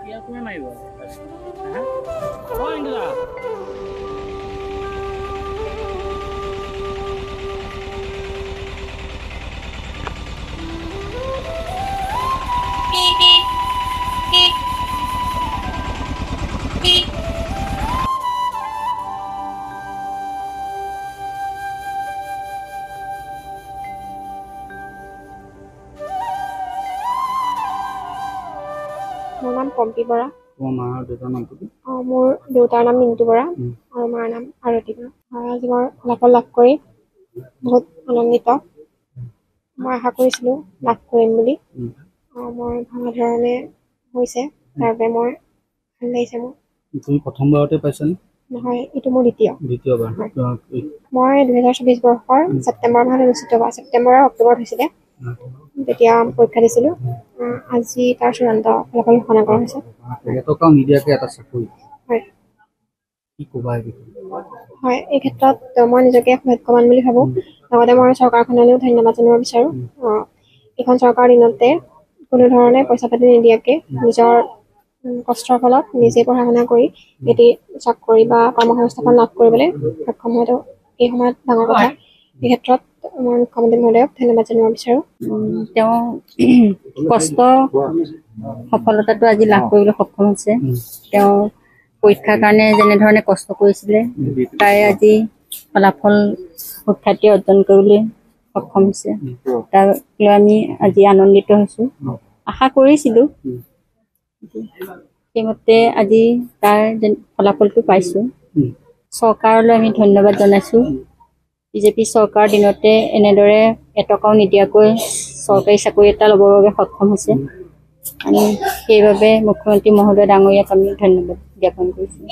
Iya aku memang ibu. Oh ini lah. মোৰ নাম পম্পী বৰা। তোমাৰ মা আৰু দেউতাৰ নামটো কি? মোৰ দেউতাৰ নাম মিণ্টু বৰা আৰু মাৰ নাম আৰতি বৰা। আজি মই ফলাফল লাভ কৰি বহুত আনন্দিত। মই আশা কৰিছিলোঁ লাভ কৰিম বুলি। মই ভাল ধৰণে হৈছে, তাৰ বাবে মই ভাল লাগিছে মোৰ। তুমি প্ৰথমবাৰতে পাইছানে? নহয়, এইটো মোৰ দ্বিতীয়বাৰ। দ্বিতীয়বাৰ। মই 2024 বৰ্ষৰ ছেপ্টেম্বৰ মাহত অনুষ্ঠিত হোৱা ছেপ্টেম্বৰ আৰু অক্টোবৰত হৈছিলে, তেতিয়া পৰীক্ষা দিছিলোঁ। আজি তাৰ চূড়ান্ত ফলাফল ঘোষণা কৰা হৈছে। টকাও নিদিয়াকৈ এটা চাকৰি। হয়। কি ক'বা? হয়, এই ক্ষেত্ৰত মই নিজকে ভাগ্যৱান বুলি ভাবোঁ। লগতে মই চৰকাৰখনলৈও ধন্যবাদ জনাব বিচাৰোঁ। এইখন চৰকাৰৰ দিনতে কোনো ধৰণে পইচা পাতি নিদিয়াকৈ নিজৰ কষ্টৰ ফলত নিজে পঢ়া শুনা কৰি এটি চাকৰি বা কৰ্মসংস্থাপন লাভ কৰিবলৈ সক্ষম হোৱাটো এই সময়ত ডাঙৰ কথা। এই ক্ষেত্ৰত মই মুখ্যমন্ত্ৰী মহোদয়ক ধন্যবাদ জনাব বিচাৰোঁ। তেওঁ কষ্ট সফলতাটো আজি লাভ কৰিবলৈ সক্ষম হৈছে। তেওঁ পৰীক্ষাৰ কাৰণে যেনেধৰণে কষ্ট কৰিছিলে তাই আজি ফলাফল সুখ্যাতি অৰ্জন কৰিবলৈ সক্ষম হৈছে। তাক লৈ আমি আজি আনন্দিত হৈছোঁ। আশা কৰিছিলোঁ, সেইমতে আজি তাৰ ফলাফলটো পাইছোঁ। চৰকাৰলৈ আমি ধন্যবাদ জনাইছোঁ। বিজেপি চৰকাৰৰ দিনতে এনেদৰে এটকাও নিদিয়াকৈ চৰকাৰী চাকৰি এটা ল'বৰ বাবে সক্ষম হৈছে। আমি সেইবাবে মুখ্যমন্ত্ৰী মহোদয় ডাঙৰীয়াক আমি ধন্যবাদ জ্ঞাপন কৰিছোঁ।